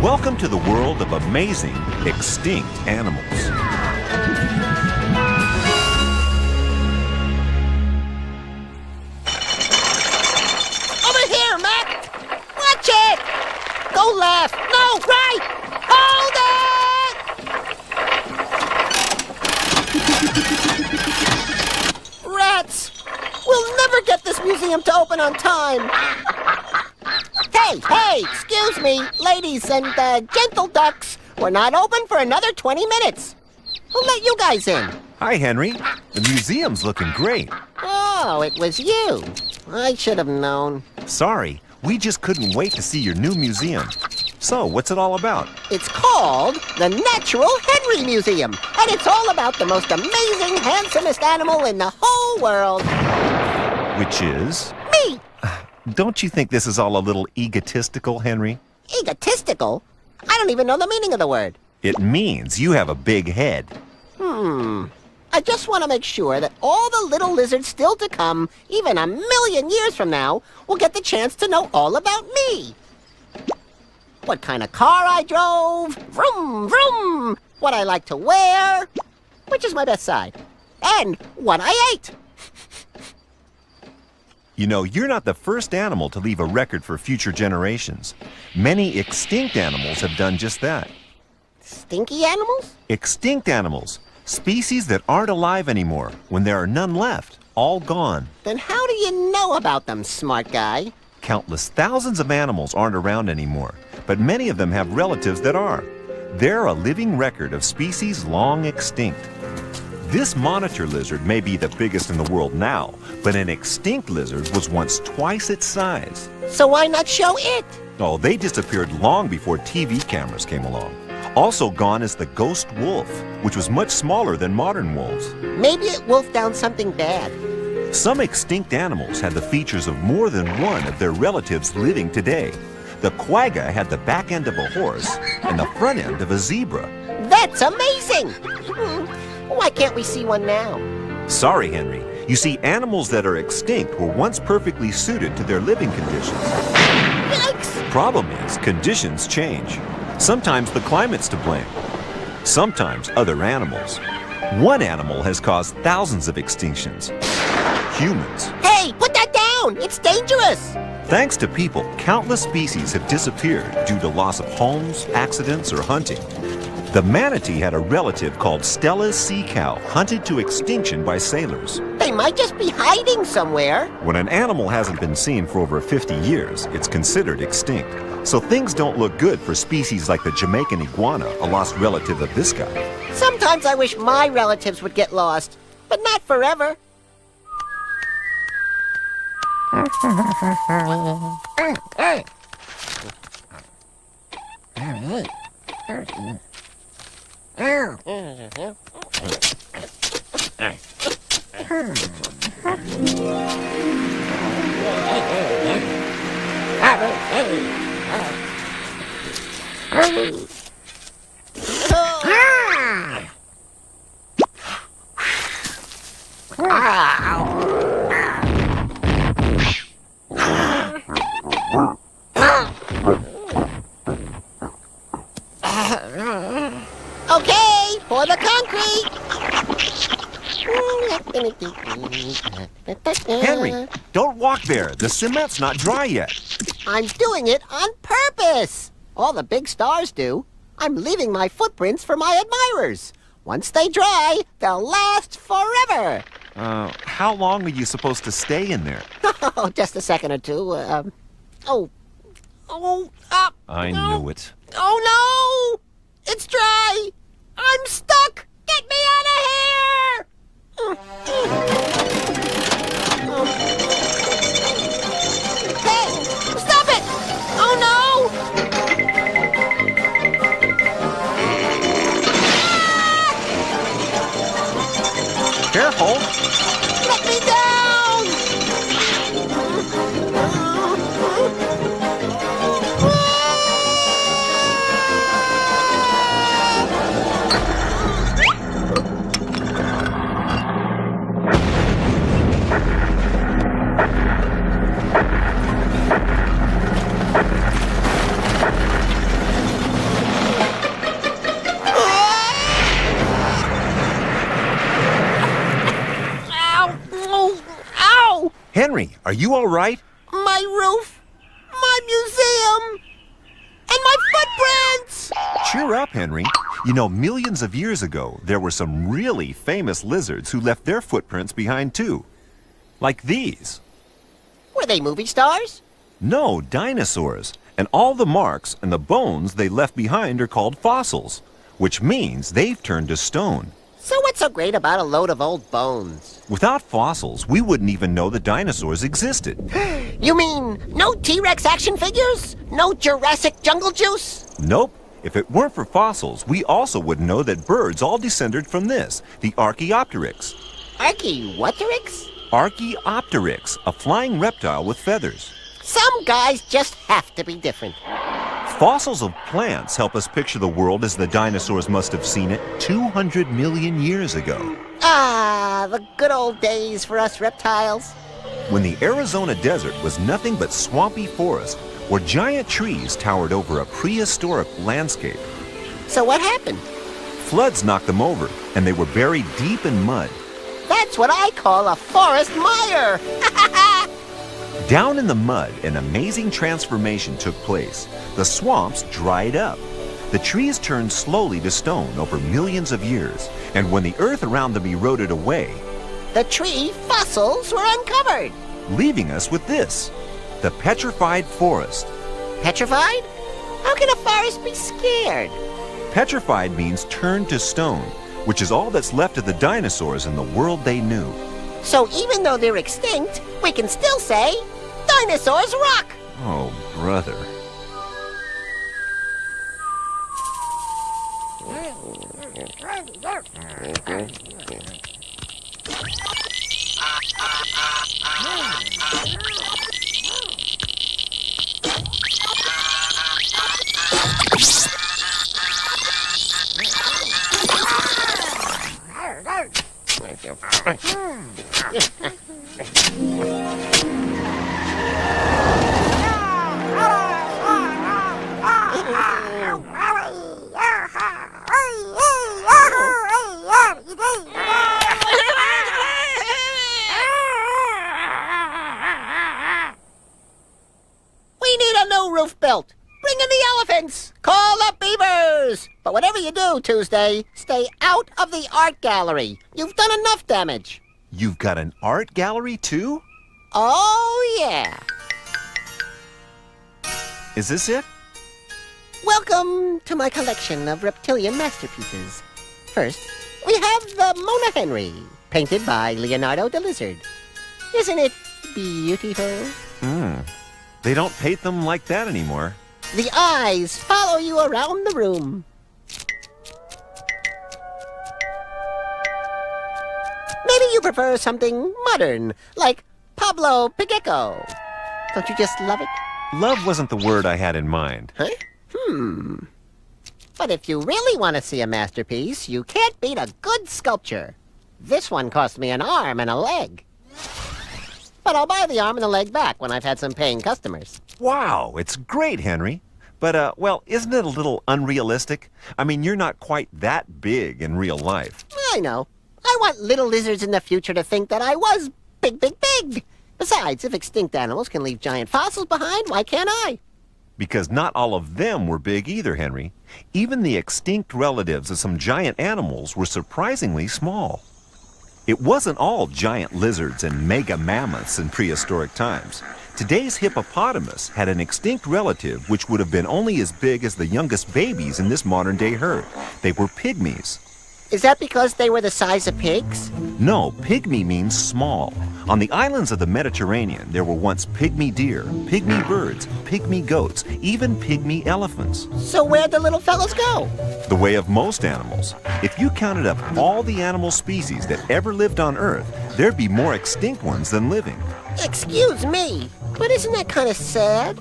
Welcome to the world of amazing, extinct animals. Over here, Mac! Watch it! Go left! No, right! Hold it! Rats! We'll never get this museum to open on time! Hey, excuse me, ladies and gentle ducks. We're not open for another 20 minutes. Who let you guys in? Hi, Henry. The museum's looking great. Oh, it was you. I should have known. Sorry, we just couldn't wait to see your new museum. So, what's it all about? It's called the Natural Henry Museum, and it's all about the most amazing, handsomest animal in the whole world. Which is? Me! Don't you think this is all a little egotistical, Henry? Egotistical? I don't even know the meaning of the word. It means you have a big head. I just want to make sure that all the little lizards still to come, even 1,000,000 years from now, will get the chance to know all about me. What kind of car I drove, vroom, vroom, what I like to wear, which is my best side, and what I ate. You know, you're not the first animal to leave a record for future generations. Many extinct animals have done just that. Stinky animals? Extinct animals. Species that aren't alive anymore, when there are none left, all gone. Then how do you know about them, smart guy? Countless thousands of animals aren't around anymore, but many of them have relatives that are. They're a living record of species long extinct. This monitor lizard may be the biggest in the world now, but an extinct lizard was once twice its size. So why not show it? Oh, they disappeared long before TV cameras came along. Also gone is the ghost wolf, which was much smaller than modern wolves. Maybe it wolfed down something bad. Some extinct animals had the features of more than one of their relatives living today. The quagga had the back end of a horse and the front end of a zebra. That's amazing! Why can't we see one now? Sorry, Henry. You see, animals that are extinct were once perfectly suited to their living conditions. Yikes! Problem is, conditions change. Sometimes the climate's to blame. Sometimes other animals. One animal has caused thousands of extinctions. Humans. Hey, put that down! It's dangerous! Thanks to people, countless species have disappeared due to loss of homes, accidents, or hunting. The manatee had a relative called Stella's sea cow, hunted to extinction by sailors. They might just be hiding somewhere. When an animal hasn't been seen for over 50 years, it's considered extinct. So things don't look good for species like the Jamaican iguana, a lost relative of this guy. Sometimes I wish my relatives would get lost, but not forever. Okay, pour the concrete. Henry, don't walk there. The cement's not dry yet. I'm doing it on purpose. All the big stars do. I'm leaving my footprints for my admirers. Once they dry, they'll last forever. How long are you supposed to stay in there? Oh, just a second or two. I knew it. Oh, no! It's dry! I'm stuck! Get me out of here! Hey! Stop it! Oh, no! Careful! Let me down! Henry, are you all right? My roof, my museum, and my footprints! Cheer up, Henry. You know, millions of years ago, there were some really famous lizards who left their footprints behind too. Like these. Were they movie stars? No, dinosaurs. And all the marks and the bones they left behind are called fossils, which means they've turned to stone. So what's so great about a load of old bones? Without fossils, we wouldn't even know that dinosaurs existed. You mean no T-Rex action figures? No Jurassic Jungle Juice? Nope. If it weren't for fossils, we also wouldn't know that birds all descended from this, the Archaeopteryx. Archaeopteryx? Archaeopteryx, a flying reptile with feathers. Some guys just have to be different. Fossils of plants help us picture the world as the dinosaurs must have seen it 200 million years ago. Ah, the good old days for us reptiles. When the Arizona desert was nothing but swampy forest, where giant trees towered over a prehistoric landscape. So what happened? Floods knocked them over, and they were buried deep in mud. That's what I call a forest mire. Down in the mud, an amazing transformation took place. The swamps dried up. The trees turned slowly to stone over millions of years, and when the earth around them eroded away, The tree fossils were uncovered. leaving us with this, the petrified forest. Petrified? How can a forest be scared? Petrified means turned to stone, which is all that's left of the dinosaurs in the world they knew. So even though they're extinct, we can still say, dinosaurs rock! Oh, brother. We need a new roof built. Bring in the elephants. Call the beavers. But whatever you do, Tuesday, stay out of the art gallery. You've done enough damage. You've got an art gallery too? Oh, yeah. Is this it? Welcome to my collection of reptilian masterpieces. First, we have the Mona Henry, painted by Leonardo da Lizard. Isn't it beautiful? They don't paint them like that anymore. The eyes follow you around the room. Maybe you prefer something modern, like Pablo Picasso. Don't you just love it? Love wasn't the word I had in mind. Huh? But if you really want to see a masterpiece, you can't beat a good sculpture. This one cost me an arm and a leg. But I'll buy the arm and the leg back when I've had some paying customers. Wow, it's great, Henry. But, well, isn't it a little unrealistic? I mean, you're not quite that big in real life. I know. I want little lizards in the future to think that I was big, big, big. Besides, if extinct animals can leave giant fossils behind, why can't I? Because not all of them were big either, Henry. Even the extinct relatives of some giant animals were surprisingly small. It wasn't all giant lizards and mega mammoths in prehistoric times. Today's hippopotamus had an extinct relative which would have been only as big as the youngest babies in this modern-day herd. They were pygmies. Is that because they were the size of pigs? No, pygmy means small. On the islands of the Mediterranean, there were once pygmy deer, pygmy birds, pygmy goats, even pygmy elephants. So where'd the little fellas go? The way of most animals. If you counted up all the animal species that ever lived on Earth, there'd be more extinct ones than living. Excuse me, but isn't that kind of sad?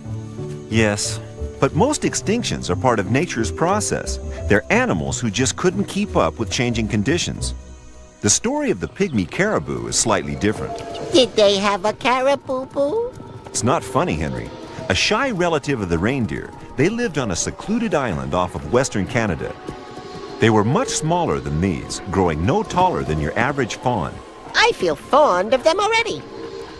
Yes, but most extinctions are part of nature's process. They're animals who just couldn't keep up with changing conditions. The story of the pygmy caribou is slightly different. Did they have a caribou? It's not funny, Henry. A shy relative of the reindeer, they lived on a secluded island off of western Canada. They were much smaller than these, growing no taller than your average fawn. I feel fond of them already.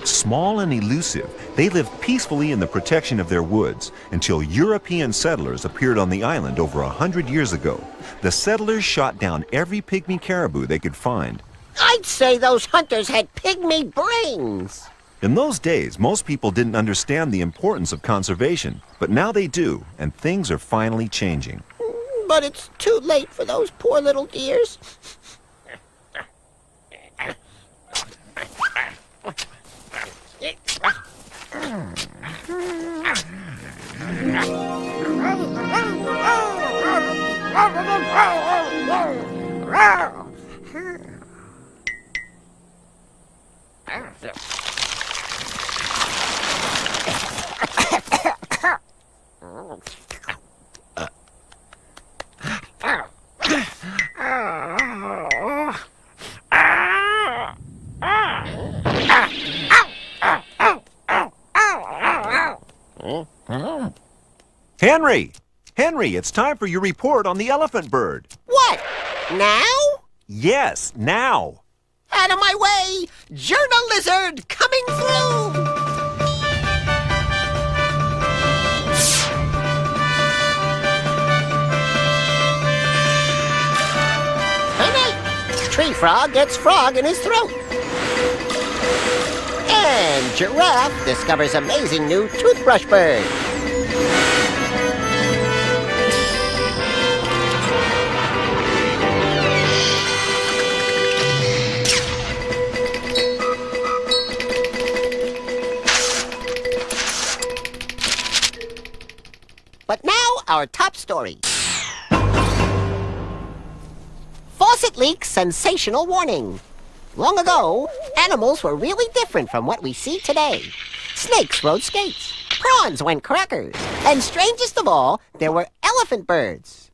Small and elusive, they lived peacefully in the protection of their woods until European settlers appeared on the island over 100 years ago. The settlers shot down every pygmy caribou they could find. I'd say those hunters had pygmy brains. In those days, most people didn't understand the importance of conservation, but now they do, and things are finally changing. But it's too late for those poor little deers. Henry! Henry, it's time for your report on the elephant bird. What? Now? Yes, now. Out of my way! Journal lizard coming through! Hey, tree frog gets frog in his throat. And giraffe discovers amazing new toothbrush bird. But now, our top story. Faucet leak sensational warning. Long ago, animals were really different from what we see today. Snakes rode skates, prawns went crackers, and strangest of all, there were elephant birds,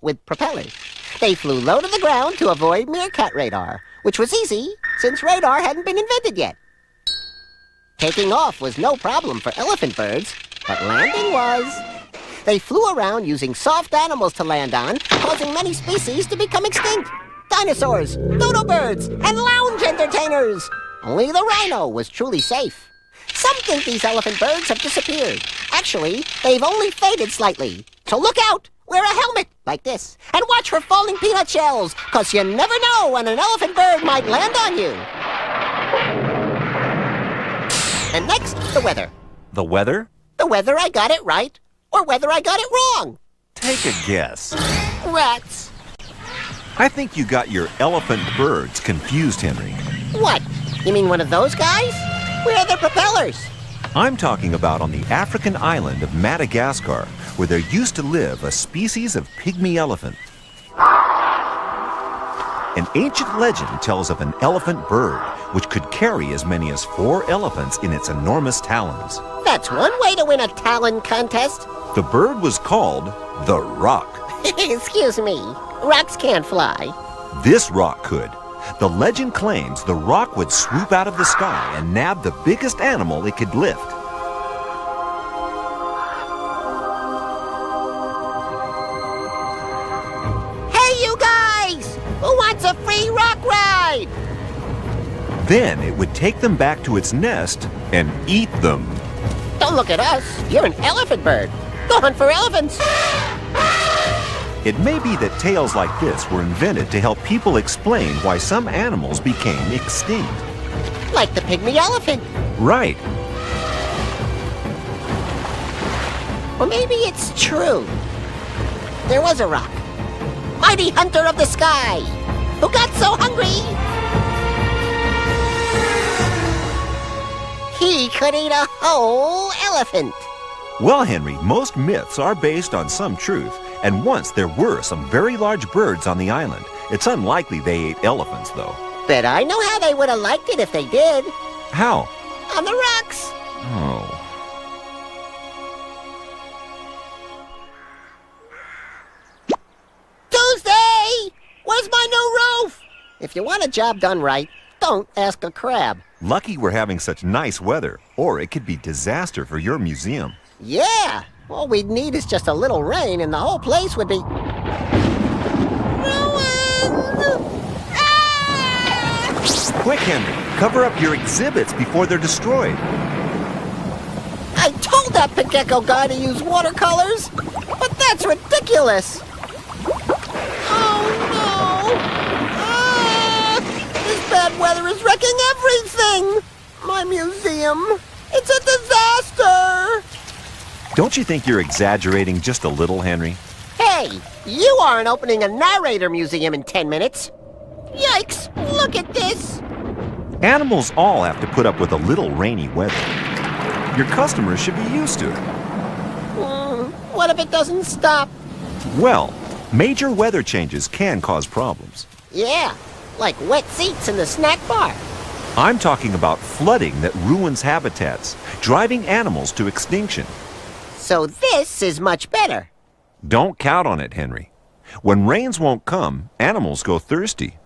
with propellers. They flew low to the ground to avoid meerkat radar, which was easy since radar hadn't been invented yet. Taking off was no problem for elephant birds, but landing was. They flew around using soft animals to land on, causing many species to become extinct. Dinosaurs, dodo birds, and lounge entertainers. Only the rhino was truly safe. Some think these elephant birds have disappeared. Actually, they've only faded slightly. So look out! Wear a helmet like this, and watch for falling peanut shells, 'cause you never know when an elephant bird might land on you. And next, the weather. The weather? The whether I got it right, or whether I got it wrong. Take a guess. Rats. I think you got your elephant birds confused, Henry. What? You mean one of those guys? Where are the propellers? I'm talking about on the African island of Madagascar, where there used to live a species of pygmy elephant. An ancient legend tells of an elephant bird which could carry as many as 4 elephants in its enormous talons. That's one way to win a talon contest. The bird was called the Roc. Excuse me. Rocks can't fly. This roc could. The legend claims the roc would swoop out of the sky and nab the biggest animal it could lift. Hey, you guys! Who wants a free rock ride? Then it would take them back to its nest and eat them. Don't look at us. You're an elephant bird. Go hunt for elephants. It may be that tales like this were invented to help people explain why some animals became extinct. Like the pygmy elephant. Right. Or maybe it's true. There was a rock, mighty hunter of the sky, who got so hungry he could eat a whole elephant. Well, Henry, most myths are based on some truth, and once there were some very large birds on the island. It's unlikely they ate elephants, though. Bet I know how they would have liked it if they did. How? On the rocks. Oh. Tuesday! Where's my new roof? If you want a job done right, don't ask a crab. Lucky we're having such nice weather, or it could be disaster for your museum. Yeah! All we'd need is just a little rain and the whole place would be... ruined! Ah! Quick, Henry, cover up your exhibits before they're destroyed. I told that Pagecko guy to use watercolors, but that's ridiculous. Oh no! This bad weather is wrecking everything! My museum, it's a disaster! Don't you think you're exaggerating just a little, Henry? Hey, you aren't opening a narrator museum in 10 minutes. Yikes, look at this. Animals all have to put up with a little rainy weather. Your customers should be used to it. What if it doesn't stop? Well, major weather changes can cause problems. Yeah, like wet seats in the snack bar. I'm talking about flooding that ruins habitats, driving animals to extinction. So this is much better. Don't count on it, Henry. When rains won't come, animals go thirsty.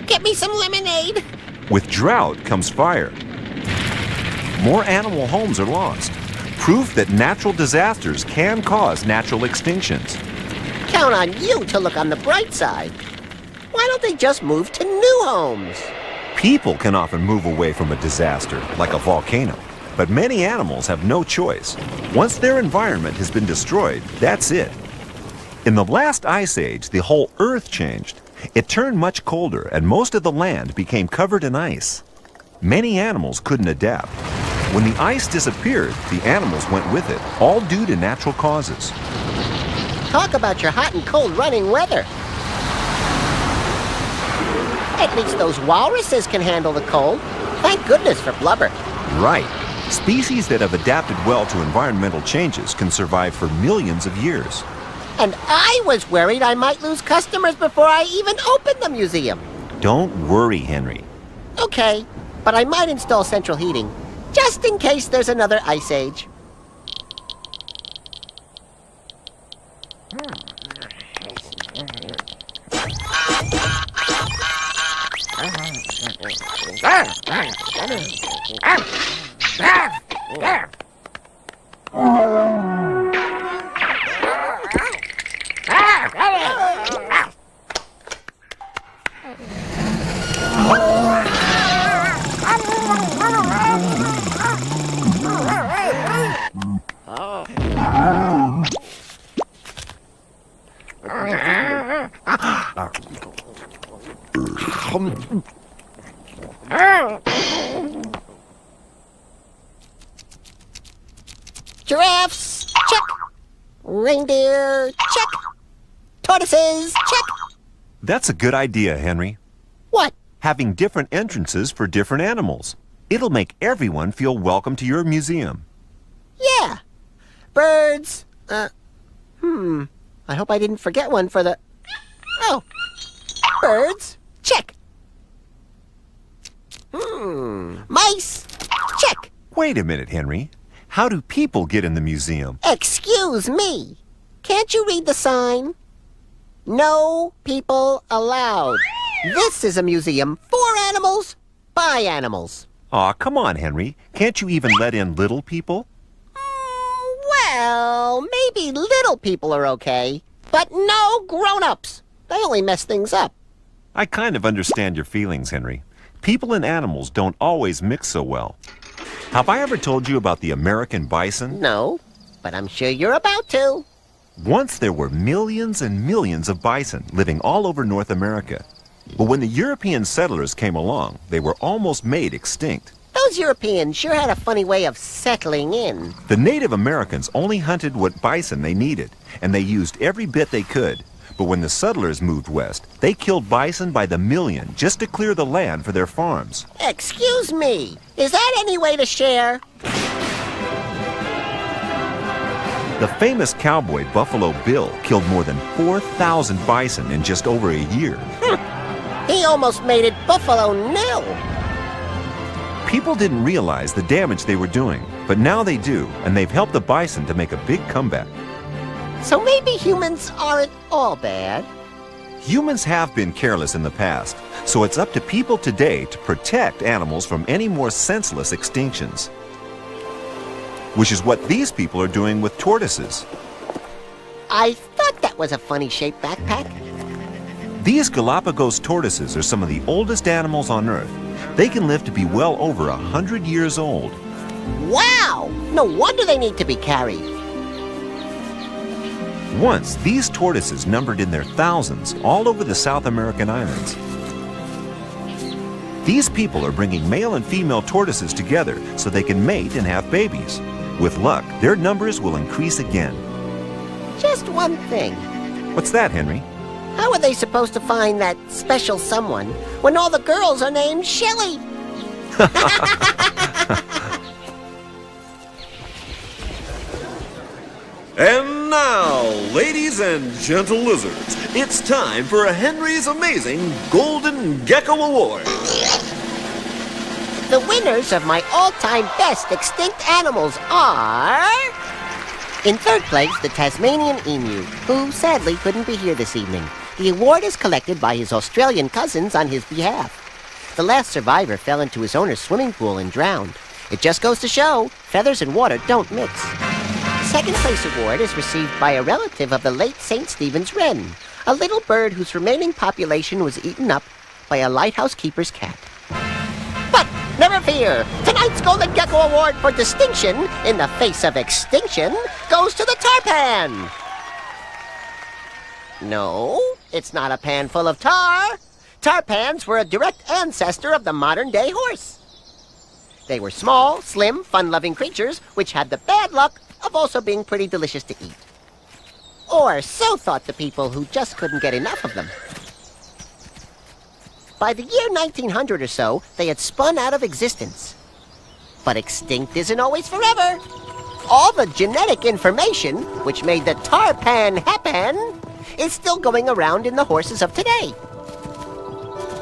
Get me some lemonade. With drought comes fire. More animal homes are lost. Proof that natural disasters can cause natural extinctions. Count on you to look on the bright side. Why don't they just move to new homes? People can often move away from a disaster, like a volcano. But many animals have no choice. Once their environment has been destroyed, that's it. In the last ice age, the whole Earth changed. It turned much colder, and most of the land became covered in ice. Many animals couldn't adapt. When the ice disappeared, the animals went with it, all due to natural causes. Talk about your hot and cold running weather. At least those walruses can handle the cold. Thank goodness for blubber. Right. Species that have adapted well to environmental changes can survive for millions of years. And I was worried I might lose customers before I even opened the museum. Don't worry, Henry. Okay, but I might install central heating, just in case there's another ice age. Giraffes, check. Reindeer, check. Tortoises, check. That's a good idea, Henry. What? Having different entrances for different animals. It'll make everyone feel welcome to your museum. Yeah. Birds. I hope I didn't forget one for the... Oh. Birds, check. Mice, check. Wait a minute, Henry. How do people get in the museum? Excuse me. Can't you read the sign? No people allowed. This is a museum for animals, by animals. Aw, come on, Henry. Can't you even let in little people? Well, maybe little people are okay, but no grown-ups. They only mess things up. I kind of understand your feelings, Henry. People and animals don't always mix so well. Have I ever told you about the American bison? No, but I'm sure you're about to. Once there were millions and millions of bison living all over North America. But when the European settlers came along, they were almost made extinct. Those Europeans sure had a funny way of settling in. The Native Americans only hunted what bison they needed, and they used every bit they could. But when the settlers moved west, they killed bison by the million just to clear the land for their farms. Excuse me, is that any way to share? The famous cowboy Buffalo Bill killed more than 4,000 bison in just over a year. He almost made it Buffalo nil. People didn't realize the damage they were doing, but now they do, and they've helped the bison to make a big comeback. So maybe humans aren't all bad. Humans have been careless in the past, so it's up to people today to protect animals from any more senseless extinctions. Which is what these people are doing with tortoises. I thought that was a funny shaped backpack. These Galapagos tortoises are some of the oldest animals on Earth. They can live to be well over 100 years old. Wow! No wonder they need to be carried. Once, these tortoises numbered in their thousands all over the South American islands. These people are bringing male and female tortoises together so they can mate and have babies. With luck, their numbers will increase again. Just one thing. What's that, Henry? How are they supposed to find that special someone when all the girls are named Shelley? And now, ladies and gentle lizards, it's time for Henry's amazing Golden Gecko Award. The winners of my all-time best extinct animals are... In third place, the Tasmanian emu, who sadly couldn't be here this evening. The award is collected by his Australian cousins on his behalf. The last survivor fell into his owner's swimming pool and drowned. It just goes to show, feathers and water don't mix. Second place award is received by a relative of the late St. Stephen's wren, a little bird whose remaining population was eaten up by a lighthouse keeper's cat. But never fear, tonight's Golden Gecko Award for distinction in the face of extinction goes to the tarpan. No, it's not a pan full of tar. Tarpans were a direct ancestor of the modern-day horse. They were small, slim, fun-loving creatures which had the bad luck of also being pretty delicious to eat. Or so thought the people who just couldn't get enough of them. By the year 1900 or so, they had spun out of existence. But extinct isn't always forever. All the genetic information, which made the tarpan happen, is still going around in the horses of today.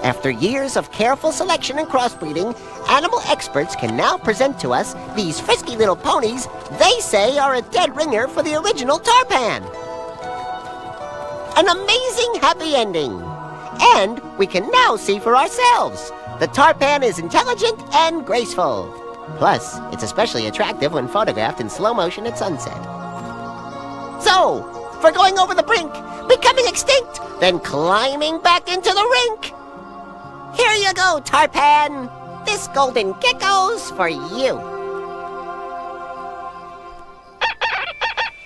After years of careful selection and crossbreeding, animal experts can now present to us these frisky little ponies they say are a dead ringer for the original tarpan. An amazing happy ending. And we can now see for ourselves. The tarpan is intelligent and graceful. Plus, it's especially attractive when photographed in slow motion at sunset. So, for going over the brink, becoming extinct, then climbing back into the rink. Here you go, tarpan. This golden gecko's for you.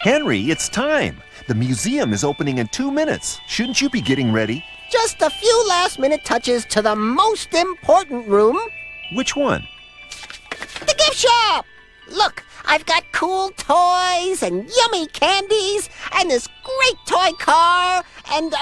Henry, it's time. The museum is opening in 2 minutes. Shouldn't you be getting ready? Just a few last-minute touches to the most important room. Which one? The gift shop! Look, I've got cool toys and yummy candies and this great toy car and,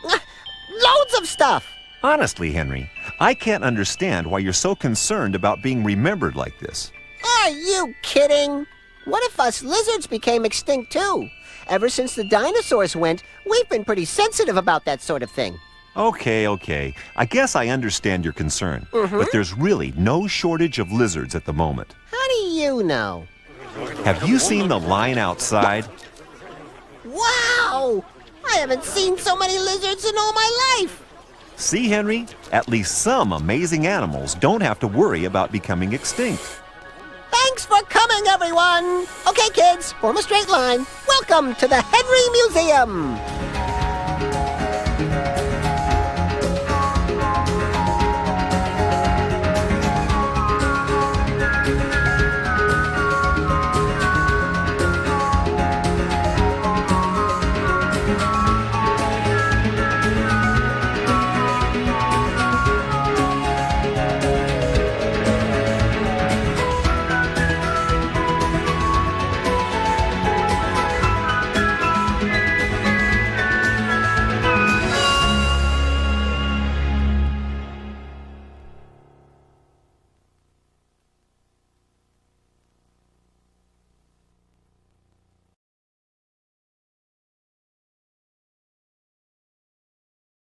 loads of stuff. Honestly, Henry, I can't understand why you're so concerned about being remembered like this. Are you kidding? What if us lizards became extinct too? Ever since the dinosaurs went, we've been pretty sensitive about that sort of thing. Okay. I guess I understand your concern. But there's really no shortage of lizards at the moment. How do you know? Have you seen the line outside? Wow! I haven't seen so many lizards in all my life. See, Henry? At least some amazing animals don't have to worry about becoming extinct. Thanks for coming, everyone. Okay, kids, form a straight line. Welcome to the Henry Museum.